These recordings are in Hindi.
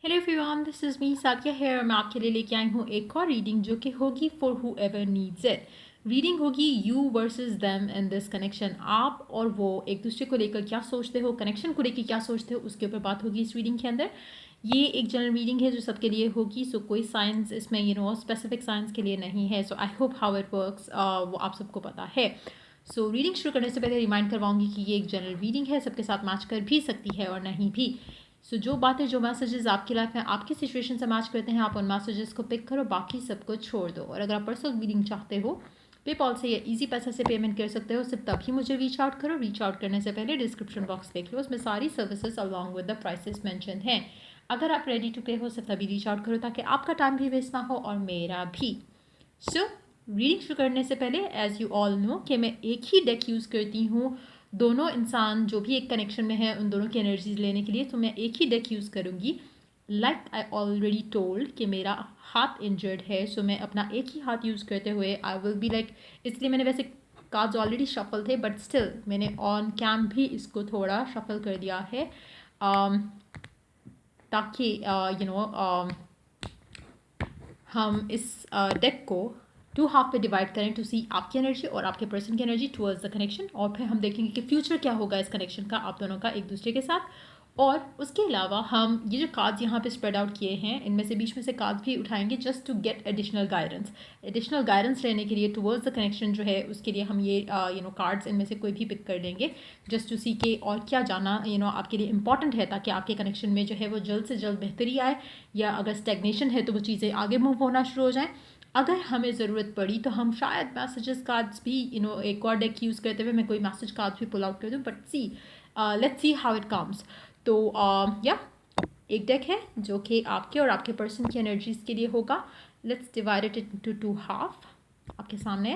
Hello everyone, this is me Saikia है और मैं आपके लिए लेके आई हूँ एक और रीडिंग जो कि होगी for whoever needs it. Reading होगी you versus them in this connection. आप और वो एक दूसरे को लेकर क्या सोचते हो, कनेक्शन को लेकर क्या सोचते हो, उसके ऊपर बात होगी इस रीडिंग के अंदर। ये एक जनरल रीडिंग है जो सबके लिए होगी, सो कोई साइंस इसमें स्पेसिफिक साइंस के लिए नहीं है। So I hope how it works वो आप सबको पता है। सो रीडिंग शुरू करने से पहले रिमाइंड करवाऊंगी कि ये एक जनरल रीडिंग है, सबके साथ मैच कर भी सकती है और नहीं भी। सो जो बातें, जो मैसेजेस आपकी लाइफ में आपकी सिचुएशन से मैच करते हैं, आप उन मैसेजेस को पिक करो, बाकी सबको छोड़ दो। और अगर आप पर्सनल रीडिंग चाहते हो पेपॉल से या इजी पैसा से पेमेंट कर सकते हो, सिर्फ तभी मुझे रीच आउट करो। रीच आउट करने से पहले डिस्क्रिप्शन बॉक्स देख लो, उसमें सारी services along with the prices mention हैं। अगर आप रेडी टू पे हो, सिर्फ तभी रीच आउट करो ताकि आपका टाइम भी वेस्ट ना हो और मेरा भी। सो रीडिंग शुरू करने से पहले एज यू ऑल नो कि मैं एक ही डेक यूज़ करती हूँ दोनों इंसान जो भी एक कनेक्शन में है उन दोनों की एनर्जीज लेने के लिए। तो मैं एक ही डेक यूज़ करूँगी। लाइक आई ऑलरेडी टोल्ड कि मेरा हाथ इंजर्ड है, सो मैं अपना एक ही हाथ यूज़ करते हुए आई विल बी लाइक, इसलिए मैंने वैसे कार्ड्स ऑलरेडी शफल थे बट स्टिल मैंने ऑन कैम भी इसको थोड़ा शफल कर दिया है, ताकि हम इस डेक को टू हाफ पे डिवाइड करें टू सी आपकी एनर्जी और आपके पर्सन की एनर्जी टुवर्ड्स द कनेक्शन, और फिर हम देखेंगे कि फ्यूचर क्या होगा इस कनेक्शन का आप दोनों का एक दूसरे के साथ। और उसके अलावा हम ये जो कार्ड्स यहाँ पे स्प्रेड आउट किए हैं, इनमें से बीच में से कार्ड्स भी उठाएंगे just to get additional guidance लेने के लिए टुवर्ड्स द कनेक्शन जो है, उसके लिए हम ये कार्ड्स इनमें से कोई भी पिक कर लेंगे जस्ट टू सी के और क्या जाना आपके लिए इंपॉर्टेंट है, ताकि आपके कनेक्शन में जो है वो जल्द से जल्द बेहतरी आए, या अगर स्टेगनेशन है तो वो चीज़ें आगे मूव होना शुरू हो जाएँ। अगर हमें ज़रूरत पड़ी तो हम शायद मैसेजेस कार्ड्स भी एक और डेक यूज़ करते हुए मैं कोई मैसेज कार्ड्स भी पुल आउट कर दूँ, but see let's see how it comes. तो या एक डेक है जो कि आपके और आपके पर्सन की एनर्जीज के लिए होगा। Let's divide it into two half. आपके सामने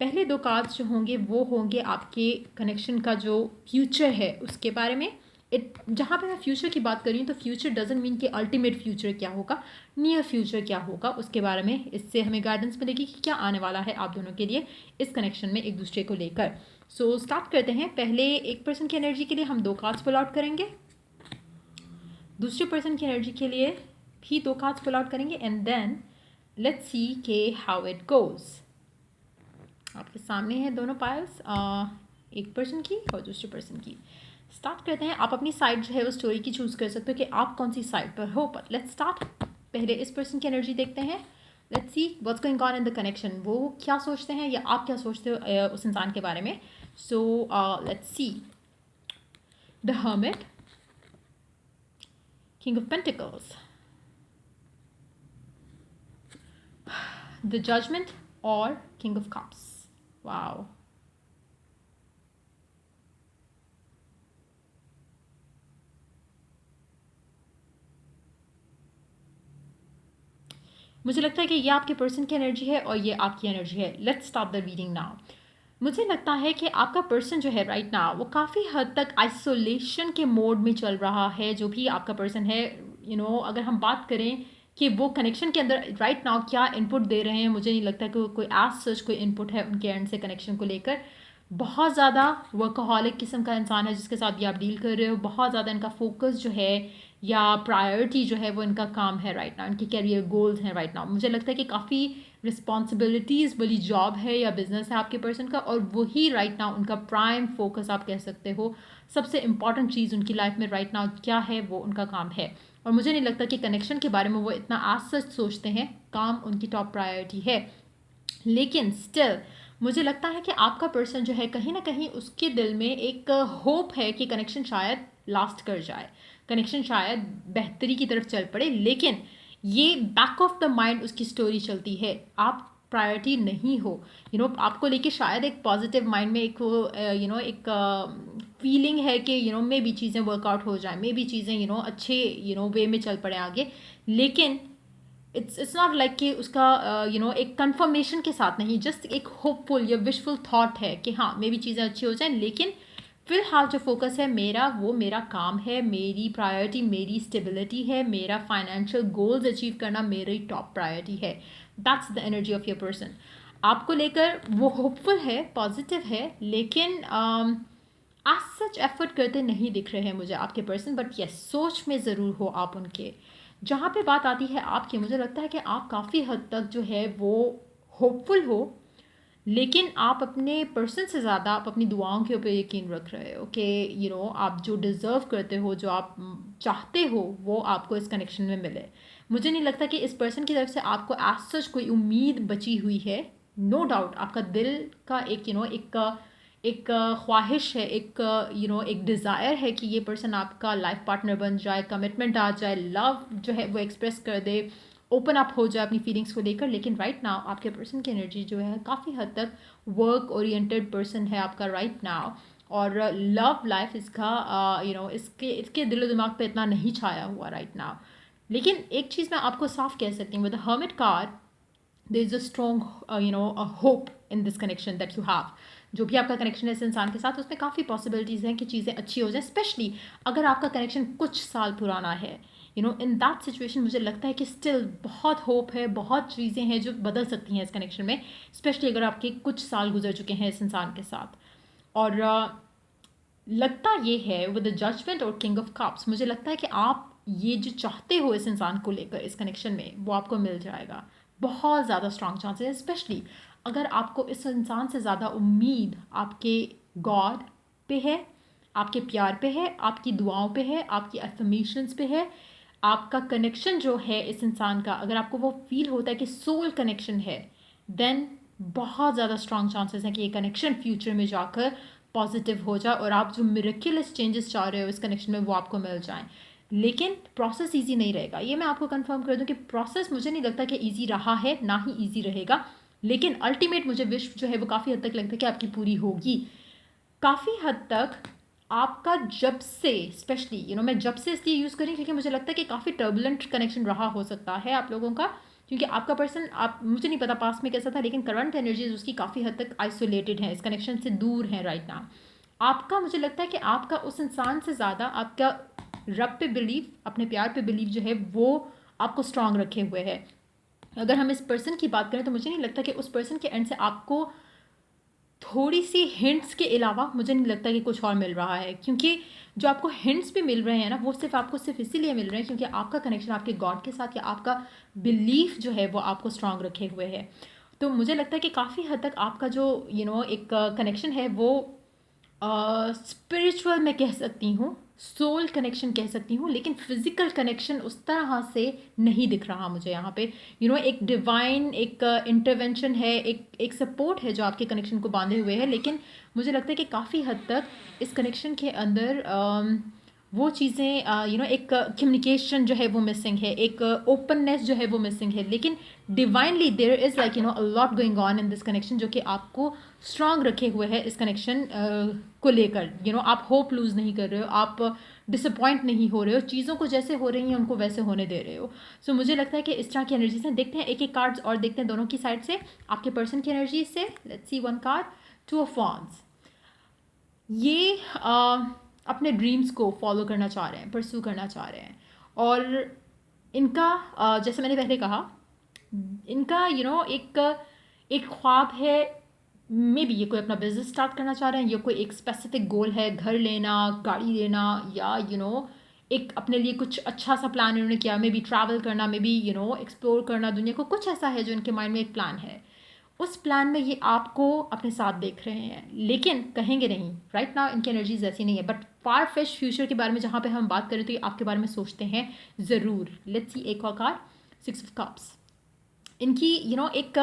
पहले दो कार्ड्स जो होंगे वो होंगे आपके कनेक्शन का जो फ्यूचर है उसके बारे में। जहाँ पे मैं फ्यूचर की बात कर रही हूँ तो फ्यूचर डजंट मीन कि अल्टीमेट फ्यूचर क्या होगा, नियर फ्यूचर क्या होगा, उसके बारे में इससे हमें गाइडेंस मिलेगी कि क्या आने वाला है आप दोनों के लिए इस कनेक्शन में एक दूसरे को लेकर। सो स्टार्ट करते हैं। पहले एक पर्सन की एनर्जी के लिए हम दो कार्ड्स पुल आउट करेंगे, दूसरे पर्सन की एनर्जी के लिए भी दो कार्ड्स पुल आउट करेंगे, एंड देन लेट्स सी के हाउ इट गोज। आपके सामने है दोनों पायल्स, एक पर्सन की और दूसरे पर्सन की। स्टार्ट करते हैं। आप अपनी साइड जो है वो स्टोरी की चूज़ कर सकते हो कि आप कौन सी साइड पर हो, बट लेट्स स्टार्ट। पहले इस पर्सन की एनर्जी देखते हैं। Let's see what's going on in the connection. वो क्या सोचते हैं या आप क्या सोचते हो उस इंसान के बारे में। So let's see the hermit, king of pentacles, the judgement और किंग ऑफ कप्स। वाओ, मुझे लगता है कि ये आपके पर्सन की एनर्जी है और ये आपकी एनर्जी है। Let's start the reading now. मुझे लगता है कि आपका पर्सन जो है राइट नाउ वो काफ़ी हद तक आइसोलेशन के मोड में चल रहा है। जो भी आपका पर्सन है, अगर हम बात करें कि वो कनेक्शन के अंदर राइट नाउ क्या इनपुट दे रहे हैं, मुझे नहीं लगता कि कोई एज सच कोई इनपुट है उनके एंड से कनेक्शन को लेकर। बहुत ज़्यादा वर्कहॉलिक किस्म का इंसान है जिसके साथ भी आप डील कर रहे हो। बहुत ज़्यादा इनका फोकस जो है या प्रायोरिटी जो है वो इनका काम है राइट नाउ, इनके कैरियर गोल्स हैं राइट नाउ। मुझे लगता है कि काफ़ी रिस्पॉन्सिबिलिटीज़ वाली जॉब है या बिजनेस है आपके पर्सन का, और वही राइट नाउ उनका प्राइम फोकस आप कह सकते हो। सबसे इंपॉर्टेंट चीज़ उनकी लाइफ में राइट नाउ क्या है, वो उनका काम है। और मुझे नहीं लगता कि कनेक्शन के बारे में वो इतना आज सच सोचते हैं, काम उनकी टॉप प्रायोरिटी है। लेकिन स्टिल मुझे लगता है कि आपका पर्सन जो है कहीं ना कहीं उसके दिल में एक होप है कि कनेक्शन शायद लास्ट कर जाए, कनेक्शन शायद बेहतरी की तरफ चल पड़े। लेकिन ये बैक ऑफ द माइंड उसकी स्टोरी चलती है, आप प्रायोरिटी नहीं हो। आपको लेके शायद एक पॉजिटिव माइंड में एक एक फीलिंग है कि मे भी चीज़ें वर्कआउट हो जाए, मे भी चीज़ें अच्छे वे में चल पड़े आगे। लेकिन इट्स नॉट लाइक कि उसका एक कंफर्मेशन के साथ नहीं, जस्ट एक होपफुल या विशफुल थॉट है कि हाँ मे भी चीज़ें अच्छी हो जाएं। लेकिन फिलहाल जो फोकस है मेरा, वो मेरा काम है, मेरी प्रायोरिटी मेरी स्टेबिलिटी है, मेरा फाइनेंशियल गोल्स अचीव करना मेरी टॉप प्रायोरिटी है। That's the energy of your person. आपको लेकर वो होपफुल है, पॉजिटिव है, लेकिन आज सच एफर्ट करते नहीं दिख रहे हैं मुझे आपके पर्सन। बट यस, सोच में ज़रूर हो आप उनके। जहाँ पे बात आती है आपकी, मुझे लगता है कि आप काफ़ी हद तक जो है वो होपफुल हो, लेकिन आप अपने पर्सन से ज़्यादा आप अपनी दुआओं के ऊपर यकीन रख रहे हो कि आप जो डिज़र्व करते हो, जो आप चाहते हो, वो आपको इस कनेक्शन में मिले। मुझे नहीं लगता कि इस पर्सन की तरफ से आपको एज सच कोई उम्मीद बची हुई है। नो डाउट आपका दिल का एक एक ख्वाहिश है, एक डिज़ायर है कि ये पर्सन आपका लाइफ पार्टनर बन जाए, कमिटमेंट आ जाए, लव जो है वो एक्सप्रेस कर दे, ओपन अप हो जाए अपनी फीलिंग्स को लेकर। लेकिन राइट नाउ आपके पर्सन की एनर्जी जो है काफ़ी हद तक वर्क ओरिएंटेड पर्सन है आपका राइट नाउ, और लव लाइफ इसका इसके इसके दिलो दिमाग पे इतना नहीं छाया हुआ राइट नाउ। लेकिन एक चीज़ मैं आपको साफ कह सकती हूँ, with the hermit card there is a strong hope in this connection that you have. जो भी आपका कनेक्शन है इस इंसान के साथ, उसमें काफ़ी पॉसिबिलिटीज़ हैं कि चीज़ें अच्छी हो जाए, स्पेशली अगर आपका कनेक्शन कुछ साल पुराना है। इन दैट सिचुएशन मुझे लगता है कि स्टिल बहुत होप है, बहुत चीज़ें हैं जो बदल सकती हैं इस कनेक्शन में, स्पेशली अगर आपके कुछ साल गुजर चुके हैं इस इंसान के साथ। और लगता ये है विद द जजमेंट और किंग ऑफ कप्स, मुझे लगता है कि आप ये जो चाहते हो इस इंसान को लेकर इस कनेक्शन में, वो आपको मिल जाएगा। बहुत ज़्यादा स्ट्रॉन्ग चांसेस है, स्पेशली अगर आपको इस इंसान से ज़्यादा उम्मीद आपके गॉड पे है, आपके प्यार पे है, आपकी दुआओं पे है, आपकी अफर्मेशंस पे है, आपका कनेक्शन जो है इस इंसान का, अगर आपको वो फील होता है कि सोल कनेक्शन है, देन बहुत ज़्यादा स्ट्रॉन्ग चांसेस हैं कि ये कनेक्शन फ्यूचर में जाकर पॉजिटिव हो जाए और आप जो मिरेक्युलस चेंजेस चाह रहे हो इस कनेक्शन में वो आपको मिल जाएं। लेकिन प्रोसेस इजी नहीं रहेगा, ये मैं आपको कंफर्म कर दूं कि प्रोसेस मुझे नहीं लगता कि इजी रहा है, ना ही इजी रहेगा। लेकिन अल्टीमेट मुझे विश जो है वो काफ़ी हद तक लगता है कि आपकी पूरी होगी। काफ़ी हद तक आपका जब से, स्पेशली मैं जब से इसलिए यूज़ करी क्योंकि मुझे लगता है कि काफ़ी टर्बुलेंट कनेक्शन रहा हो सकता है आप लोगों का, क्योंकि आपका पर्सन, आप मुझे नहीं पता पास्ट में कैसा था, लेकिन करंट एनर्जीज उसकी काफ़ी हद तक आइसोलेटेड है, इस कनेक्शन से दूर है राइट नाउ। आपका मुझे लगता है कि आपका उस इंसान से ज़्यादा आपका रब पे बिलीव, अपने प्यार पे बिलीव जो है वो आपको स्ट्रांग रखे हुए है। अगर हम इस पर्सन की बात करें तो मुझे नहीं लगता कि उस पर्सन के एंड से आपको थोड़ी सी हिंट्स के अलावा मुझे नहीं लगता कि कुछ और मिल रहा है, क्योंकि जो आपको हिंट्स भी मिल रहे हैं ना, वो सिर्फ इसीलिए मिल रहे हैं क्योंकि आपका कनेक्शन आपके गॉड के साथ या आपका बिलीफ जो है वो आपको स्ट्रांग रखे हुए है। तो मुझे लगता है कि काफ़ी हद तक आपका जो एक कनेक्शन है वो स्पिरिचुअल मैं कह सकती हूँ, सोल कनेक्शन कह सकती हूँ, लेकिन फिजिकल कनेक्शन उस तरह से नहीं दिख रहा मुझे यहाँ पे। एक डिवाइन एक इंटरवेंशन है, एक सपोर्ट है जो आपके कनेक्शन को बांधे हुए है, लेकिन मुझे लगता है कि काफ़ी हद तक इस कनेक्शन के अंदर वो चीज़ें एक कम्युनिकेशन जो है वो मिसिंग है, एक ओपननेस जो है वो मिसिंग है। लेकिन divinely there is like a lot going on in this connection जो कि आपको स्ट्रांग रखे हुए है इस कनेक्शन को लेकर। आप होप लूज़ नहीं कर रहे हो, आप डिसअपॉइंट नहीं हो रहे हो, चीज़ों को जैसे हो रही हैं उनको वैसे होने दे रहे हो। सो मुझे लगता है कि इस तरह की एनर्जीज हैं। देखते हैं एक एक कार्ड्स और देखते हैं दोनों की साइड से आपके पर्सन की एनर्जी से। Let's see one card, two of wands. ये अपने ड्रीम्स को फॉलो करना चाह रहे हैं, परस्यू करना चाह रहे हैं, और इनका जैसे मैंने पहले कहा, इनका एक ख्वाब है। मे बी ये कोई अपना बिजनेस स्टार्ट करना चाह रहे हैं, ये कोई एक स्पेसिफिक गोल है, घर लेना, गाड़ी लेना, या एक अपने लिए कुछ अच्छा सा प्लान इन्होंने किया, मे बी ट्रैवल करना, मे बी एक्सप्लोर करना दुनिया को, कुछ ऐसा है जो इनके माइंड में एक प्लान है। उस प्लान में ये आपको अपने साथ देख रहे हैं, लेकिन कहेंगे नहीं राइट नाउ, इनकी एनर्जीज ऐसी नहीं है। बट फार फेच फ्यूचर के बारे में जहाँ पे हम बात करें तो ये आपके बारे में सोचते हैं ज़रूर। लेट्स सी एक और कार्ड, सिक्स ऑफ कप्स। इनकी एक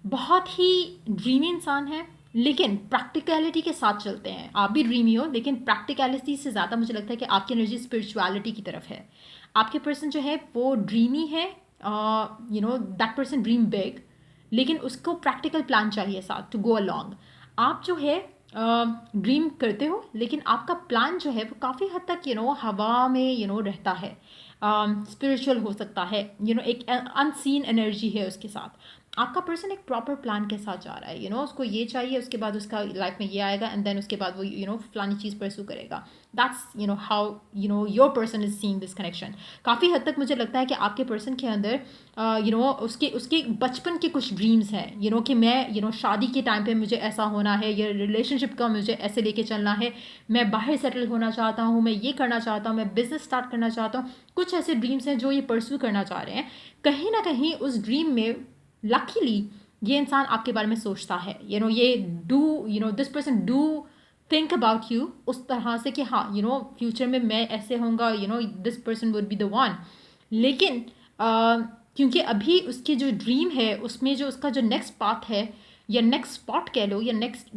बहुत ही ड्रीमी इंसान है, लेकिन प्रैक्टिकलिटी के साथ चलते हैं। आप भी ड्रीमी हो, लेकिन प्रैक्टिकलिटी से ज़्यादा मुझे लगता है कि आपकी एनर्जी स्पिरिचुअलिटी की तरफ है। आपके पर्सन जो है वो ड्रीमी है, दैट पर्सन ड्रीम बिग, लेकिन उसको प्रैक्टिकल प्लान चाहिए साथ टू गो अलॉन्ग। आप जो है ड्रीम करते हो, लेकिन आपका प्लान जो है वो काफ़ी हद तक हवा में रहता है, स्पिरिचुअल हो सकता है, एक अनसीन एनर्जी है उसके साथ। आपका पर्सन एक प्रॉपर प्लान के साथ जा रहा है, उसको ये चाहिए, उसके बाद उसका लाइफ में ये आएगा, एंड देन उसके बाद वो फलानी चीज़ परस्यू करेगा. That's how your person is seeing this connection. काफ़ी हद तक मुझे लगता है कि आपके पर्सन के अंदर उसके उसके बचपन के कुछ ड्रीम्स हैं, कि मैं शादी के टाइम पे मुझे ऐसा होना है, या रिलेशनशिप का मुझे ऐसे लेके चलना है, मैं बाहर सेटल होना चाहता हूँ, मैं ये करना चाहता हूँ, मैं बिजनेस स्टार्ट करना चाहता हूँ. कुछ ऐसे ड्रीम्स हैं जो ये परस्यू करना चाह रहे हैं. कहीं ना कहीं उस ड्रीम में लकीली ये इंसान आपके बारे में सोचता है, ये this person do think about you उस तरह से कि हाँ फ्यूचर में मैं ऐसे होऊंगा, this person would be the one. लेकिन क्योंकि अभी उसके जो ड्रीम है उसमें जो उसका जो नेक्स्ट पाथ है, या नेक्स्ट स्पॉट कह लो, या नेक्स्ट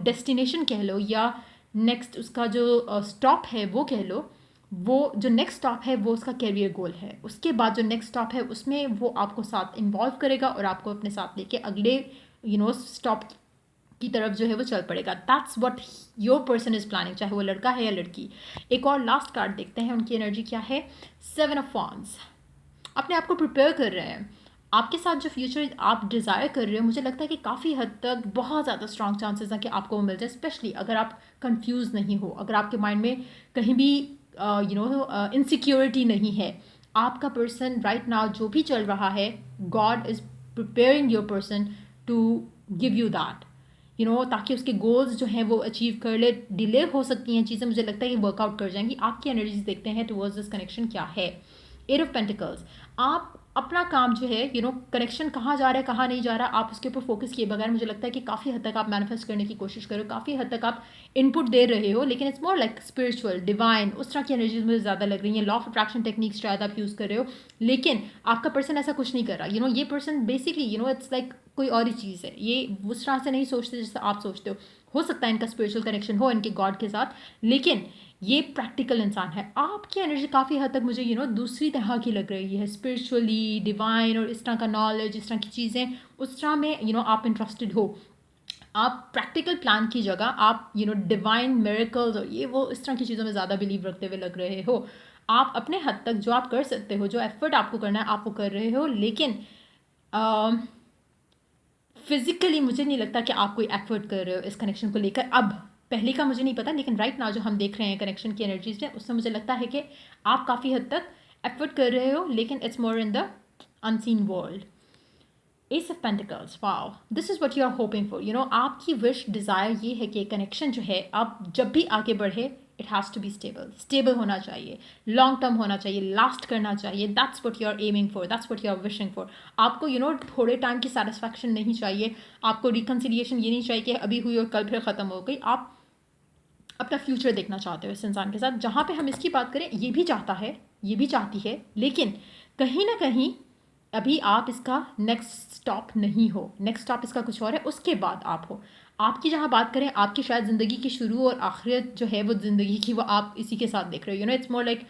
डेस्टिनेशन कह लो, या नेक्स्ट उसका जो स्टॉप है वो कह लो, वो जो नेक्स्ट स्टॉप है वो उसका कैरियर गोल है. उसके बाद जो नेक्स्ट स्टॉप है उसमें वो आपको साथ इन्वॉल्व करेगा और आपको अपने साथ लेके अगले स्टॉप की तरफ जो है वो चल पड़ेगा. That's what your person is planning, चाहे वो लड़का है या लड़की. एक और लास्ट कार्ड देखते हैं, उनकी एनर्जी क्या है. 7 ऑफ वांड्स. अपने आप को प्रिपेयर कर रहे हैं. आपके साथ जो फ्यूचर आप डिज़ायर कर रहे हो, मुझे लगता है कि काफ़ी हद तक बहुत ज़्यादा स्ट्रॉन्ग चांसेस हैं कि आपको वो मिल जाए, स्पेशली अगर आप कंफ्यूज नहीं हो, अगर आपके माइंड में कहीं भी इनसिक्योरिटी नहीं है. आपका पर्सन राइट नाउ जो भी चल रहा है, God is preparing your person to give you that, ताकि उसके गोल्स जो हैं वो अचीव कर ले. डिले हो सकती हैं चीज़ें, मुझे लगता है कि वर्कआउट कर जाएंगी. आपकी एनर्जीज देखते हैं टुवर्ड्स दिस कनेक्शन क्या है. 8 ऑफ पेंटिकल्स. आप अपना काम जो है कनेक्शन कहाँ जा रहा है कहाँ नहीं जा रहा, आप उसके ऊपर फोकस किए बगैर मुझे लगता है कि काफ़ी हद तक आप मैनिफेस्ट करने की कोशिश करो, काफ़ी हद तक आप इनपुट दे रहे हो, लेकिन it's more like spiritual, divine, उस तरह की एनर्जीज मुझे ज़्यादा लग रही हैं. लॉ ऑफ अट्रैक्शन टेक्निक्स शायद आप यूज़ कर रहे हो, लेकिन आपका पर्सन ऐसा कुछ नहीं कर रहा. ये पर्सन बेसिकली इट्स लाइक कोई और ही चीज़ है. ये उस तरह से नहीं सोचते जैसे आप सोचते हो सकता है इनका स्पिरिचुअल कनेक्शन हो इनके गॉड के साथ, लेकिन ये प्रैक्टिकल इंसान है. आपकी एनर्जी काफ़ी हद तक मुझे दूसरी तरह की लग रही है, स्पिरिचुअली, डिवाइन, और इस तरह का नॉलेज, इस तरह की चीज़ें, उस तरह में आप इंटरेस्टेड हो. आप प्रैक्टिकल प्लान की जगह आप डिवाइन मिरेकल्स और ये वो इस तरह की चीज़ों में ज़्यादा बिलीव रखते हुए लग रहे हो. आप अपने हद तक जो आप कर सकते हो, जो एफर्ट आपको करना है आप वो कर रहे हो, लेकिन फिजिकली मुझे नहीं लगता कि आप कोई एफर्ट कर रहे हो इस कनेक्शन को लेकर. अब पहले का मुझे नहीं पता, लेकिन राइट नाउ जो हम देख रहे हैं कनेक्शन की एनर्जीज में, उससे मुझे लगता है कि आप काफ़ी हद तक एफर्ट कर रहे हो, लेकिन it's more in the unseen world. Ace of pentacles. Wow, this is what you are hoping for. आपकी विश डिज़ायर ये है कि कनेक्शन जो है आप जब भी आगे बढ़े, it has to be stable होना चाहिए, लॉन्ग टर्म होना चाहिए, लास्ट करना चाहिए. That's what you are aiming for, that's what you are wishing for. आपको थोड़े टाइम की सेटिस्फैक्शन नहीं चाहिए, आपको रिकन्सिलिएशन ये नहीं चाहिए कि अभी हुई और कल फिर ख़त्म हो गई. आप अपना फ्यूचर देखना चाहते हो इस इंसान के साथ. जहाँ पे हम इसकी बात करें, ये भी चाहता है, ये भी चाहती है, लेकिन कहीं ना कहीं अभी आप इसका नेक्स्ट स्टॉप नहीं हो. नेक्स्ट स्टॉप इसका कुछ और है, उसके बाद आप हो. आपकी जहाँ बात करें, आपकी शायद ज़िंदगी की शुरू और आखिरत जो है वो ज़िंदगी की, वो आप इसी के साथ देख रहे हो. इट्स मोर लाइक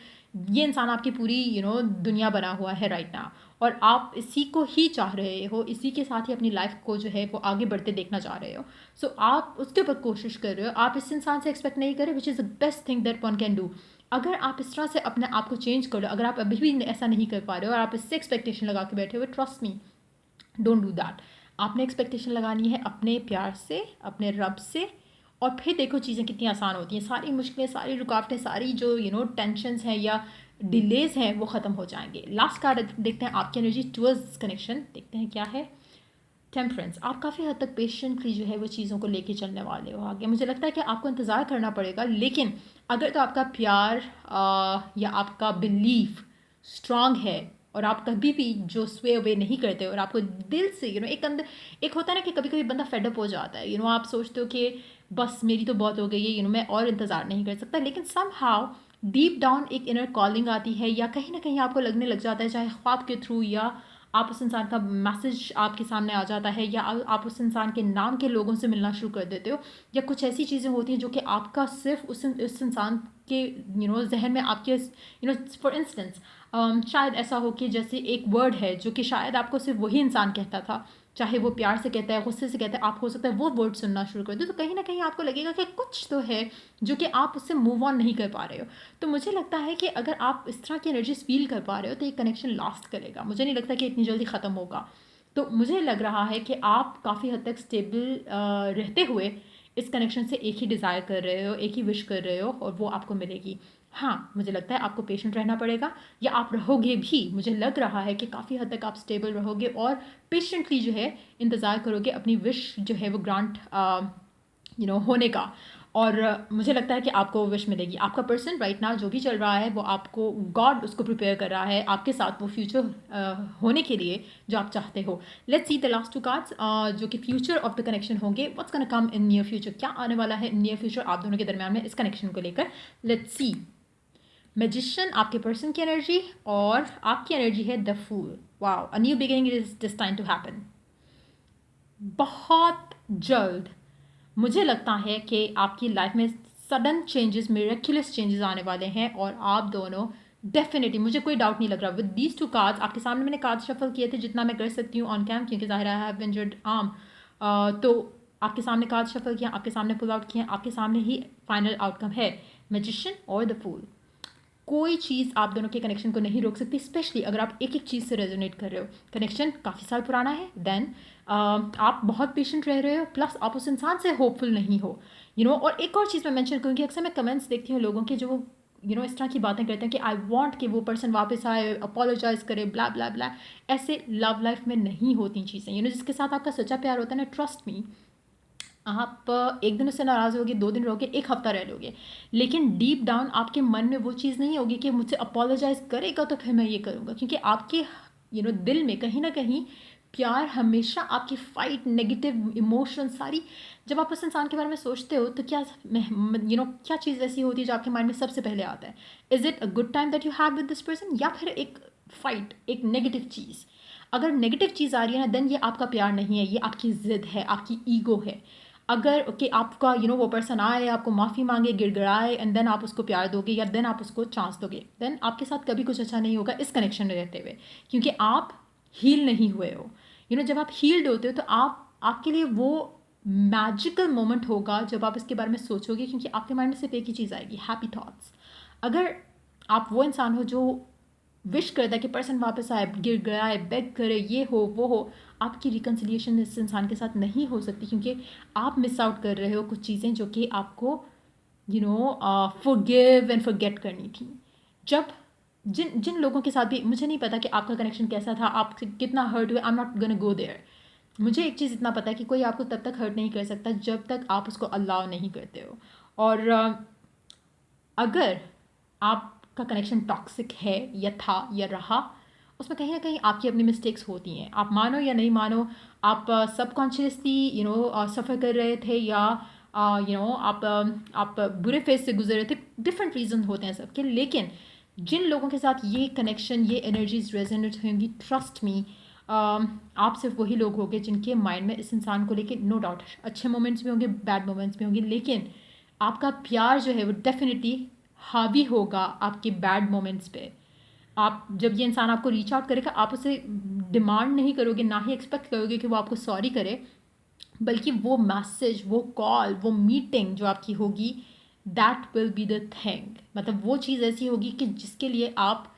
ये इंसान आपकी पूरी दुनिया बना हुआ है राइट नाउ, और आप इसी को ही चाह रहे हो, इसी के साथ ही अपनी लाइफ को जो है वो आगे बढ़ते देखना चाह रहे हो. सो आप उसके ऊपर कोशिश कर रहे हो. आप इस इंसान से एक्सपेक्ट नहीं कर रहे, which is the best thing that one can do. अगर आप इस तरह से अपने आप को चेंज कर लो, अगर आप अभी भी ऐसा नहीं कर पा रहे हो और आप इससे एक्सपेक्टेशन लगा के बैठे हो, trust me, don't do that. आपने एक्सपेक्टेशन लगानी है अपने प्यार से, अपने रब से, और फिर देखो चीज़ें कितनी आसान होती हैं. सारी मुश्किलें, सारी रुकावटें, सारी जो टेंशन्स हैं या डिलेज हैं वो ख़त्म हो जाएंगे. लास्ट कार्ड देखते हैं आपकी एनर्जी टुवर्ड्स कनेक्शन, देखते हैं क्या है. टेम्परेंस. आप काफ़ी हद तक पेशेंटली जो है वो चीज़ों को लेके चलने वाले हो आगे. मुझे लगता है कि आपको इंतज़ार करना पड़ेगा, लेकिन अगर तो आपका प्यार या आपका बिलीफ स्ट्रांग है और आप कभी भी जो स्वे अवे नहीं करते और आपको दिल से एक अंदर एक होता है ना कि कभी कभी बंदा फेडअप हो जाता है. आप सोचते हो कि बस मेरी तो बहुत हो गई है, मैं और इंतज़ार नहीं कर सकता, लेकिन सम हाउ डीप डाउन एक इनर कॉलिंग आती है, या कहीं ना कहीं आपको लगने लग जाता है, चाहे ख्वाब के थ्रू, या आप उस इंसान का मैसेज आपके सामने आ जाता है, या आप उस इंसान के नाम के लोगों से मिलना शुरू कर देते हो, या कुछ ऐसी चीज़ें होती हैं जो कि आपका सिर्फ उस इंसान के जहन में आपके फॉर इंस्टेंस शायद ऐसा हो कि जैसे एक वर्ड है जो कि शायद आपको सिर्फ वही इंसान कहता था, चाहे वो प्यार से कहता है, गुस्से से कहता है, आप हो सकता है वो वर्ड सुनना शुरू कर दो, तो कहीं ना कहीं आपको लगेगा कि कुछ तो है जो कि आप उससे मूव ऑन नहीं कर पा रहे हो. तो मुझे लगता है कि अगर आप इस तरह की एनर्जीज फील कर पा रहे हो तो ये कनेक्शन लास्ट करेगा. मुझे नहीं लगता कि इतनी जल्दी ख़त्म होगा. तो मुझे लग रहा है कि आप काफ़ी हद तक स्टेबल रहते हुए इस कनेक्शन से एक ही डिज़ायर कर रहे हो, एक ही विश कर रहे हो, और वो आपको मिलेगी। हाँ, मुझे लगता है आपको पेशेंट रहना पड़ेगा, या आप रहोगे भी। मुझे लग रहा है कि काफ़ी हद तक आप स्टेबल रहोगे और पेशेंटली जो है इंतज़ार करोगे अपनी विश जो है वो ग्रांट होने का। और मुझे लगता है कि आपको विश मिलेगी। आपका पर्सन राइट नाउ जो भी चल रहा है वो आपको, गॉड उसको प्रिपेयर कर रहा है आपके साथ वो फ्यूचर होने के लिए जो आप चाहते हो। Let's see the last to cards जो कि फ्यूचर ऑफ द कनेक्शन होंगे। What's gonna come in near future, क्या आने वाला है इन नियर फ्यूचर आप दोनों के दरमियान में इस कनेक्शन को लेकर। Let's see. मैजिशियन आपके पर्सन की एनर्जी, और आपकी एनर्जी है the fool. Wow, a new beginning is destined to happen. बहुत जल्द मुझे लगता है कि आपकी लाइफ में सडन चेंजेस, मिरेक्युलस चेंजेस आने वाले हैं, और आप दोनों डेफिनेटली, मुझे कोई डाउट नहीं लग रहा। विद दीज टू कार्ड्स आपके सामने मैंने कार्ड शफल किए थे जितना मैं कर सकती हूँ ऑन कैम, क्योंकि ज़ाहिर है हैव इंजर्ड आर्म। तो आपके सामने कार्ड शफल किया, आपके सामने पुल आउट किया, आपके सामने ही फाइनल आउटकम है मैजिशियन और द फूल। कोई चीज़ आप दोनों के कनेक्शन को नहीं रोक सकती, स्पेशली अगर आप एक एक चीज़ से रेजोनेट कर रहे हो। कनेक्शन काफ़ी साल पुराना है, देन आप बहुत पेशेंट रह रहे हो, प्लस आप उस इंसान से होपफुल नहीं हो, और एक और चीज़ मैं मेंशन करूँगी, अक्सर मैं कमेंट्स देखती हूँ लोगों के जो इस तरह की बातें करते हैं कि आई वांट कि वो पर्सन वापस आए, अपोलोजाइज करे, ब्ला ब्ला ब्ला। ऐसे लव लाइफ में नहीं होती चीज़ें। जिसके साथ आपका सच्चा प्यार होता है ना, ट्रस्ट मी, आप एक दिन उससे नाराज़ होगे, 2 दिन रहोगे, 1 हफ्ता रह लोगे, लेकिन डीप डाउन आपके मन में वो चीज़ नहीं होगी कि मुझसे अपोलोजाइज़ करेगा तो फिर मैं ये करूँगा, क्योंकि आपके दिल में कहीं ना कहीं प्यार हमेशा आपकी फाइट, नेगेटिव इमोशन सारी, जब आप उस इंसान के बारे में सोचते हो तो क्या क्या चीज़ ऐसी होती है जो आपके माइंड में सबसे पहले आता है? Is it a good time that you had with this person, या फिर एक फाइट, एक नेगेटिव चीज़? अगर नेगेटिव चीज़ आ रही है ना, देन ये आपका प्यार नहीं है, ये आपकी ज़िद है, आपकी ईगो है। अगर कि आपका वो पर्सन आए, आपको माफ़ी मांगे, गिड़गिड़ाए, एंड देन आप उसको प्यार दोगे, या देन आप उसको चांस दोगे, देन आपके साथ कभी कुछ अच्छा नहीं होगा इस कनेक्शन में रहते हुए, क्योंकि आप हील नहीं हुए हो। जब आप हील्ड होते हो तो आपके लिए वो मैजिकल मोमेंट होगा जब आप इसके बारे में सोचोगे, क्योंकि आपके माइंड में सिर्फ एक ही चीज़ आएगी, हैप्पी थॉट्स। अगर आप वो इंसान हो जो विश करता है कि पर्सन वापस आए, गिड़गिड़ाए, बेग करे, ये हो वो हो, आपकी रिकन्सिलिएशन इस इंसान के साथ नहीं हो सकती, क्योंकि आप मिस आउट कर रहे हो कुछ चीज़ें जो कि आपको फॉरगिव एंड फॉरगेट करनी थी। जब जिन जिन लोगों के साथ भी, मुझे नहीं पता कि आपका कनेक्शन कैसा था, आप कितना हर्ट हुए, I am not gonna go there. मुझे एक चीज़ इतना पता है कि कोई आपको तब तक हर्ट नहीं कर सकता जब तक आप उसको अलाउ नहीं करते हो। और अगर आपका कनेक्शन टॉक्सिक है, या था, या रहा, उसमें कहीं ना कहीं आपकी अपनी मिस्टेक्स होती हैं। आप मानो या नहीं मानो, आप सबकॉन्शियसली सफ़र कर रहे थे, या आप बुरे फेज से गुजर रहे थे। डिफरेंट रीज़न होते हैं सबके, लेकिन जिन लोगों के साथ ये कनेक्शन, ये एनर्जीज रेजोनेट होंगी, ट्रस्ट मी, आप सिर्फ वही लोग होंगे जिनके माइंड में इस इंसान को लेके, नो डाउट, अच्छे मोमेंट्स भी होंगे, बैड मोमेंट्स भी होंगे, लेकिन आपका प्यार जो है वो डेफिनेटली हावी होगा आपके बैड मोमेंट्स पे। आप जब ये इंसान आपको रीच आउट करेगा, आप उसे डिमांड नहीं करोगे, ना ही एक्सपेक्ट करोगे कि वो आपको सॉरी करे, बल्कि वो मैसेज, वो कॉल, वो मीटिंग जो आपकी होगी, that will be the thing. मतलब वो चीज़ ऐसी होगी कि जिसके लिए आप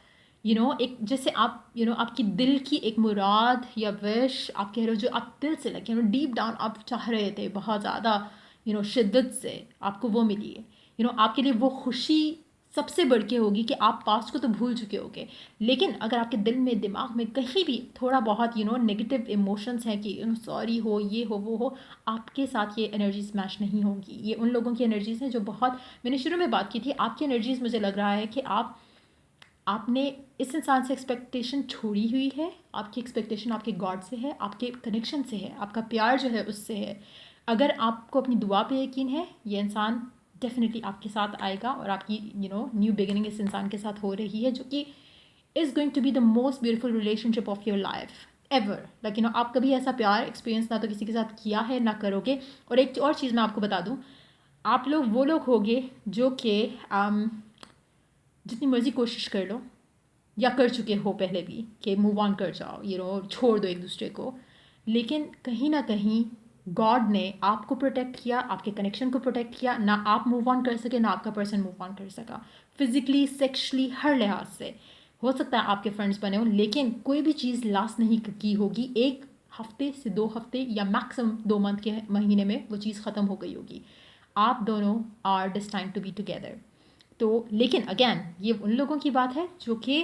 एक, जैसे आप आपकी दिल की एक मुराद या विश आप कह रहे हो, जो आप दिल से लगे, डीप डाउन आप चाह रहे थे बहुत ज़्यादा, शिद्दत से, आपको वो मिली है। आपके लिए वो खुशी सबसे बढ़ के होगी कि आप पास्ट को तो भूल चुके होगे, लेकिन अगर आपके दिल में, दिमाग में कहीं भी थोड़ा बहुत नेगेटिव इमोशंस हैं कि सॉरी हो, ये हो, वो हो, आपके साथ ये एनर्जीज मैच नहीं होंगी। ये उन लोगों की एनर्जीज हैं जो बहुत, मैंने शुरू में बात की थी, आपकी एनर्जीज, मुझे लग रहा है कि आपने इस इंसान से एक्सपेक्टेशन छोड़ी हुई है। आपकी एक्सपेक्टेशन आपके गॉड से है, आपके कनेक्शन से है, आपका प्यार जो है उससे है। अगर आपको अपनी दुआ पे यकीन है, ये इंसान डेफिनेटली आपके साथ आएगा, और आपकी न्यू बिगिनिंग इस इंसान के साथ हो रही है, जो कि is going to be the most beautiful relationship of your life ever. Like आप कभी ऐसा प्यार एक्सपीरियंस ना तो किसी के साथ किया है, ना करोगे। और एक और चीज़ मैं आपको बता दूँ, आप लोग वो लोग होगे जो कि जितनी मर्ज़ी कोशिश कर लो, या कर चुके हो पहले भी, कि मूव ऑन कर जाओ, छोड़ दो एक दूसरे को, लेकिन कहीं ना कहीं गॉड ने आपको प्रोटेक्ट किया, आपके कनेक्शन को प्रोटेक्ट किया, ना आप मूव ऑन कर सके, ना आपका पर्सन मूव ऑन कर सका, फिजिकली, सेक्शुअली, हर लिहाज से। हो सकता है आपके फ्रेंड्स बने हो, लेकिन कोई भी चीज़ लास्ट नहीं की होगी। एक हफ्ते से 2 हफ्ते या मैक्सिमम 2 मंथ के महीने में वो चीज़ ख़त्म हो गई होगी। आप दोनों are destined to be together. तो लेकिन अगेन ये उन लोगों की बात है जो कि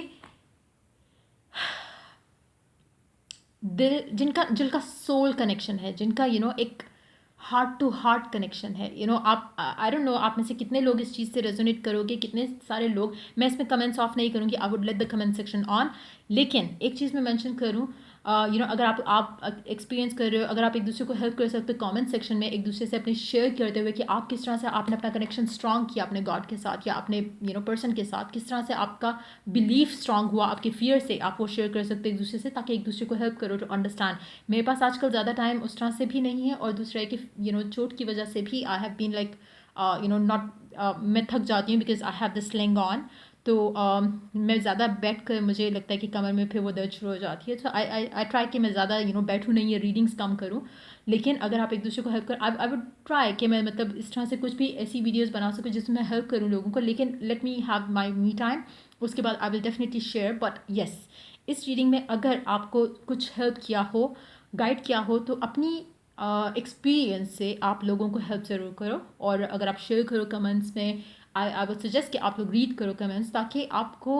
दिल जिनका सोल कनेक्शन है, जिनका एक हार्ट टू हार्ट कनेक्शन है। आप आई डोंट नो आप में से कितने लोग इस चीज़ से रेजोनेट करोगे, कितने सारे लोग। मैं इसमें कमेंट्स ऑफ नहीं करूँगी, I would let the comment section on. लेकिन एक चीज़ मैं मेंशन करूँ, अगर आप एक्सपीरियंस कर रहे हो, अगर आप एक दूसरे को हेल्प कर सकते हो कमेंट सेक्शन में एक दूसरे से अपने शेयर करते हुए कि आप किस तरह से आपने अपना कनेक्शन स्ट्रॉन्ग किया अपने गॉड के साथ या अपने पर्सन के साथ, किस तरह से आपका बिलीफ स्ट्रॉन्ग हुआ आपके फियर से, आप वो शेयर कर सकते हो एक दूसरे से, ताकि एक दूसरे को हेल्प करो टू अंडरस्टैंड। मेरे पास आजकल ज़्यादा टाइम उस तरह से भी नहीं है, और दूसरा है कि चोट की वजह से भी I have been like not मैं थक जाती हूँ because I have this sling on. तो मैं ज़्यादा बैठ कर मुझे लगता है कि कमर में फिर वो दर्द शुरू हो जाती है। तो आई ट्राई कि मैं ज़्यादा बैठूँ नहीं, ये रीडिंग्स कम करूँ। लेकिन अगर आप एक दूसरे को हेल्प कर, आई वुड ट्राई कि मैं मतलब इस तरह से कुछ भी ऐसी वीडियोस बना सकूँ जिसमें मैं हेल्प करूँ लोगों को। लेकिन let me have my me time, उसके बाद I will definitely share. But yes, इस रीडिंग में अगर आपको कुछ हेल्प किया हो, गाइड किया हो, तो अपनी एक्सपीरियंस से आप लोगों को हेल्प ज़रूर करो। और अगर आप शेयर करो कमेंट्स में, आई वुड सजेस्ट कि आप लोग रीड करो कमेंट्स, ताकि आपको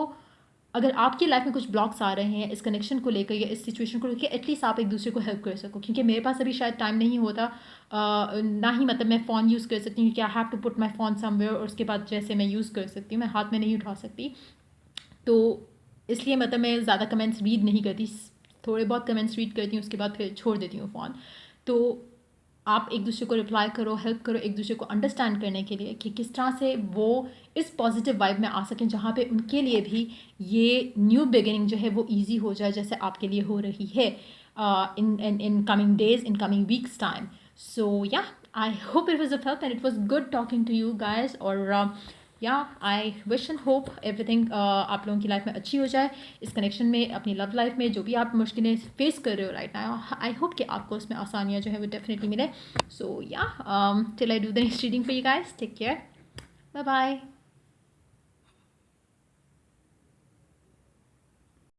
अगर आपकी लाइफ में कुछ ब्लॉक्स आ रहे हैं इस कनेक्शन को लेकर या इस सिचुएशन को लेकर, एटलीस्ट आप एक दूसरे को हेल्प कर सको। क्योंकि मेरे पास अभी शायद टाइम नहीं होता, ना ही मतलब मैं फ़ोन यूज़ कर सकती हूँ, क्योंकि I have to put my phone somewhere, और उसके बाद जैसे मैं यूज़ कर सकती हूँ, मैं हाथ में नहीं उठा सकती। तो इसलिए मतलब मैं ज़्यादा कमेंट्स रीड नहीं करती, थोड़े बहुत कमेंट्स रीड करती हूँ, उसके बाद फिर छोड़ देती हूँ फ़ोन। तो आप एक दूसरे को रिप्लाई करो, हेल्प करो एक दूसरे को अंडरस्टैंड करने के लिए कि किस तरह से वो इस पॉजिटिव वाइब में आ सकें, जहाँ पे उनके लिए भी ये न्यू बिगिनिंग जो है वो इजी हो जाए, जैसे आपके लिए हो रही है in coming days, in coming weeks time. So yeah, I hope it was of help and it was good talking to you guys. और या I wish and hope everything आप लोगों की लाइफ में अच्छी हो जाए, इस कनेक्शन में, अपनी लव लाइफ में जो भी आप मुश्किलें फेस कर रहे हो राइट नाउ, आई होप कि आपको उसमें आसानियाँ जो है वो डेफिनेटली मिले। सो या till I do the next reading for you guys, take care, bye bye.